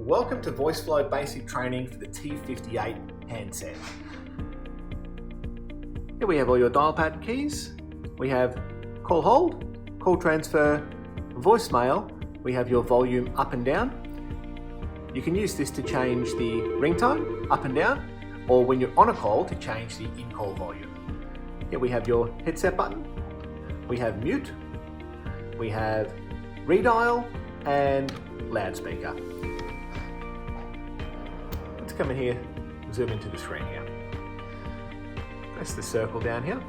Welcome to Voiceflow basic training for the T58 handset. Here we have all your dial pad keys. We have call hold, call transfer, voicemail. We have your volume up and down. You can use this to change the ringtone up and down, or when you're on a call to change the in-call volume. Here we have your headset button. We have mute. We have redial and loudspeaker. Let's come in here, zoom into the screen here. Press the circle down here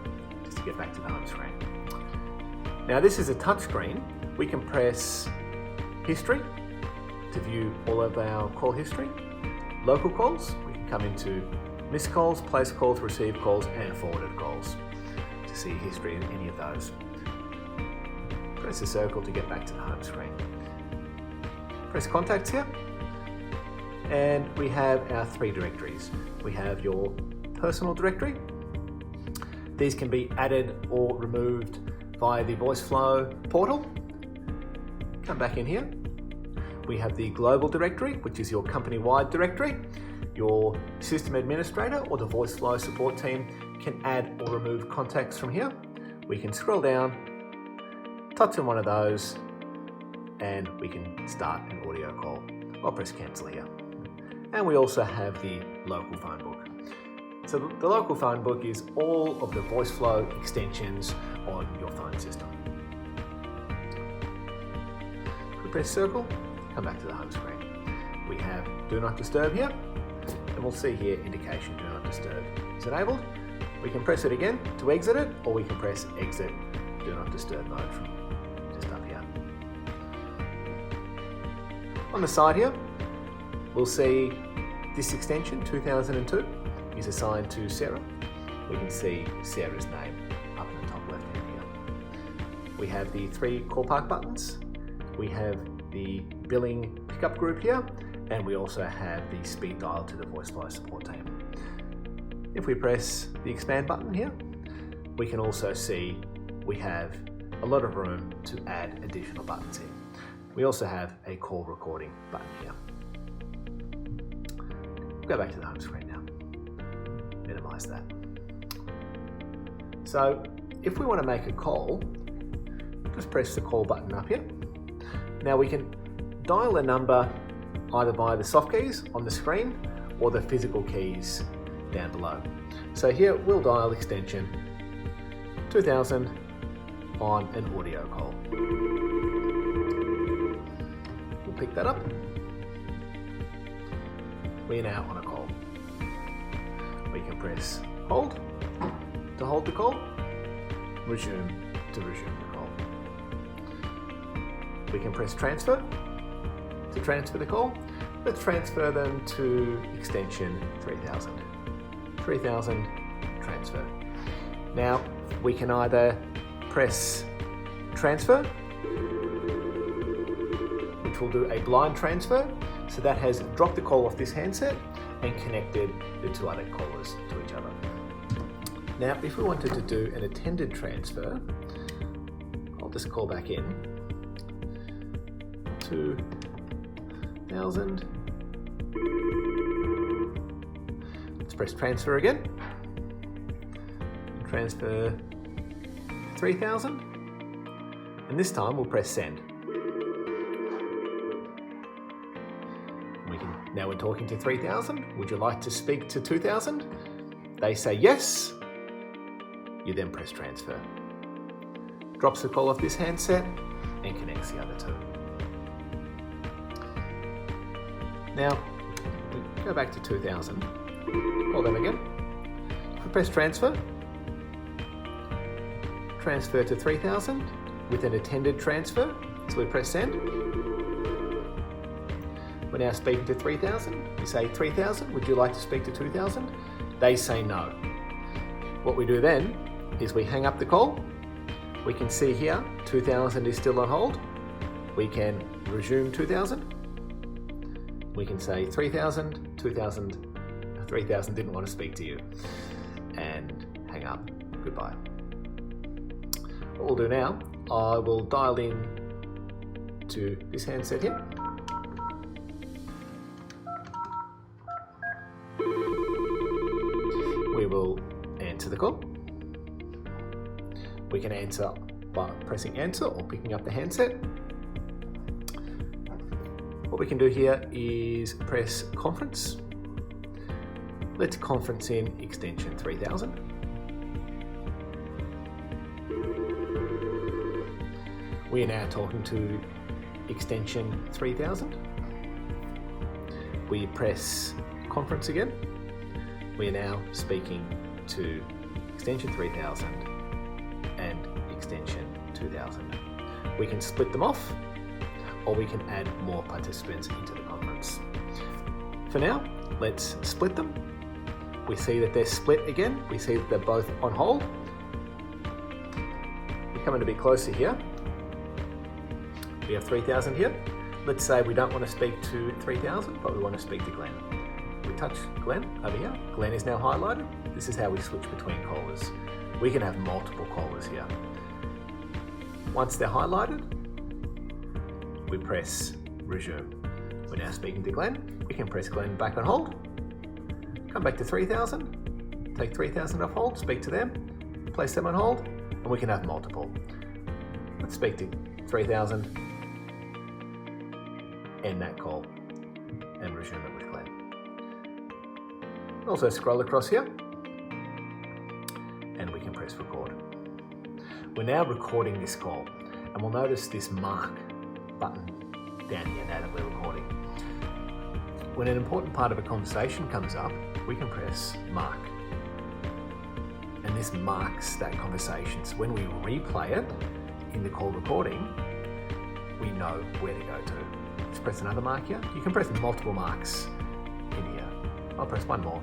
just to get back to the home screen. Now this is a touch screen. We can press history to view all of our call history. Local calls, we can come into missed calls, place calls, receive calls and forwarded calls to see history of any of those. Press the circle to get back to the home screen. Press contacts here, and we have our three directories. We have your personal directory. These can be added or removed via the Voiceflow portal. Come back in here. We have the global directory, which is your company-wide directory. Your system administrator or the Voiceflow support team can add or remove contacts from here. We can scroll down, touch on one of those, and we can start an audio call. I'll press cancel here. And we also have the local phone book. So the local phone book is all of the Voiceflow extensions on your phone system. If we press circle, come back to the home screen. We have do not disturb here, and we'll see here indication do not disturb is enabled. We can press it again to exit it, or we can press exit do not disturb mode from just up here. On the side here, we'll see this extension 2002 is assigned to Sarah. We can see Sarah's name up in the top left hand here. We have the three call park buttons. We have the billing pickup group here, and we also have the speed dial to the Voiceflow support team. If we press the expand button here, we can also see we have a lot of room to add additional buttons here. We also have a call recording button here. Go back to the home screen now. Minimize that. So if we want to make a call, just press the call button up here. Now we can dial a number either via the soft keys on the screen or the physical keys down below. So here we'll dial extension 2000 on an audio call. We'll pick that up. We are now on a call. We can press hold to hold the call, resume to resume the call. We can press transfer to transfer the call. Let's transfer them to extension 3000. 3000 transfer. Now we can either press transfer, which will do a blind transfer. So that has dropped the call off this handset and connected the two other callers to each other. Now, if we wanted to do an attended transfer, I'll just call back in 2000. Let's press transfer again. Transfer 3000. And this time we'll press send. Now we're talking to 3000. Would you like to speak to 2000? They say yes. You then press transfer. Drops the call off this handset and connects the other two. Now we go back to 2000. Call them again. If we press transfer, transfer to 3000 with an attended transfer. So we press send. We're now speaking to 3000. We say 3000, would you like to speak to 2000? They say no. What we do then is we hang up the call. We can see here 2000 is still on hold. We can resume 2000. We can say 3000, 3000 didn't want to speak to you, and hang up, goodbye. What we'll do now, I will dial in to this handset here. will answer the call. We can answer by pressing answer or picking up the handset. What we can do here is press conference. Let's conference in extension 3000. We are now talking to extension 3000. We press conference again. We are now speaking to extension 3000 and extension 2000. We can split them off, or we can add more participants into the conference. For now, let's split them. We see that they're split again. We see that they're both on hold. We come in a bit closer here. We have 3000 here. Let's say we don't want to speak to 3000, but we want to speak to Glenn. We touch Glenn over here. Glenn is now highlighted. This is how we switch between callers. We can have multiple callers here. Once they're highlighted, we press resume. We're now speaking to Glenn. We can press Glenn back on hold. Come back to 3000, take 3000 off hold, speak to them, place them on hold, and we can have multiple. Let's speak to 3000, end that call, and resume it with Glenn. Also scroll across here, and we can press record. We're now recording this call, and we'll notice this mark button down here now that we're recording. When an important part of a conversation comes up, we can press mark. And this marks that conversation. So when we replay it in the call recording, we know where to go to. Let's press another mark here. You can press multiple marks in here. I'll press one more.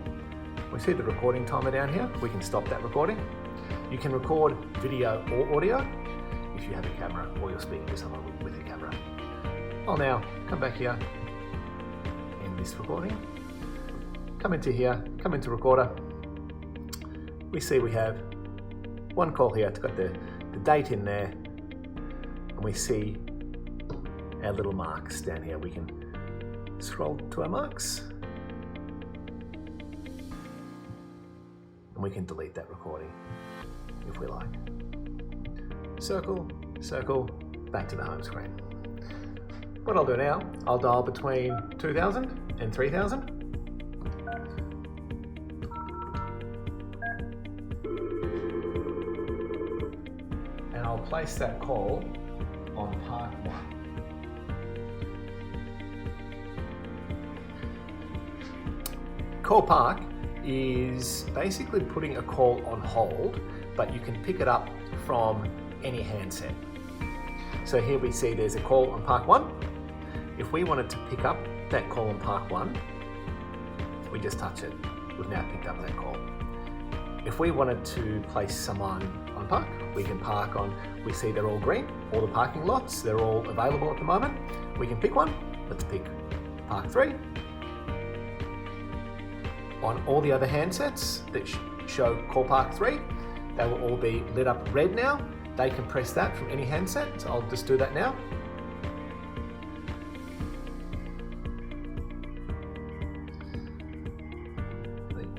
We see the recording timer down here. We can stop that recording. You can record video or audio if you have a camera or you're speaking to someone with a camera. I'll now come back here, end this recording, come into here, come into recorder. We see we have one call here. It's got the date in there, and we see our little marks down here. We can scroll to our marks, and we can delete that recording if we like. Circle, circle, back to the home screen. What I'll do now, I'll dial between 2000 and 3000. And I'll place that call on park 1. Call park is basically putting a call on hold, but you can pick it up from any handset. So here we see there's a call on park 1. If we wanted to pick up that call on park 1, we just touch it. We've now picked up that call. If we wanted to place someone on park, we can park on, we see they're all green, all the parking lots, they're all available at the moment. We can pick one. Let's pick park 3. On all the other handsets that show call park 3, they will all be lit up red now. They can press that from any handset, so I'll just do that now.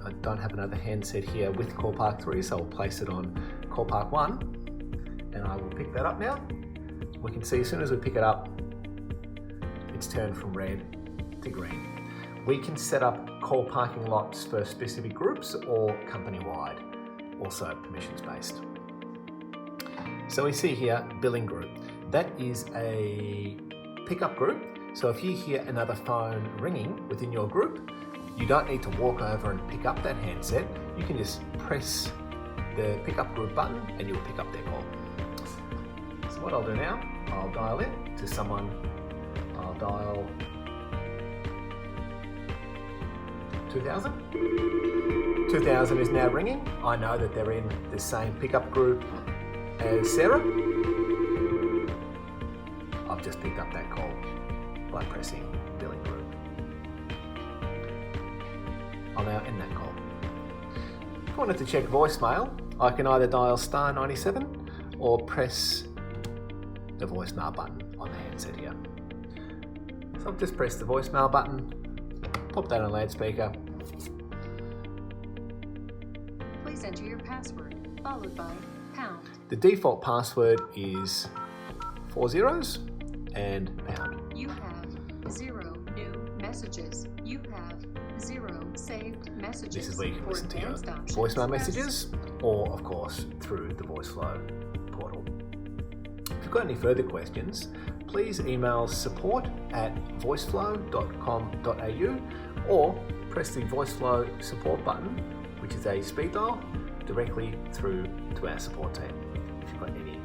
I don't have another handset here with call park 3, so I'll place it on call park 1, and I will pick that up now. We can see as soon as we pick it up, it's turned from red to green. We can set up call parking lots for specific groups or company-wide, also permissions-based. So we see here billing group. That is a pickup group. So if you hear another phone ringing within your group, you don't need to walk over and pick up that handset. You can just press the pickup group button and you'll pick up their call. So what I'll do now, I'll dial in to someone. I'll dial 2000. 2000 is now ringing. I know that they're in the same pickup group as Sarah. I've just picked up that call by pressing billing group. I'll now end that call. If I wanted to check voicemail, I can either dial *97 or press the voicemail button on the handset here. So I've just pressed the voicemail button, pop that on loudspeaker, enter your password, followed by pound. The default password is 4 zeros and pound. You have 0 new messages. You have 0 saved messages. This is where you can For listen to your advanced options, voicemail press- messages, or of course through the Voiceflow portal. If you've got any further questions, please email support@voiceflow.com.au or press the Voiceflow support button, which is a speed dial, directly through to our support team if you've got any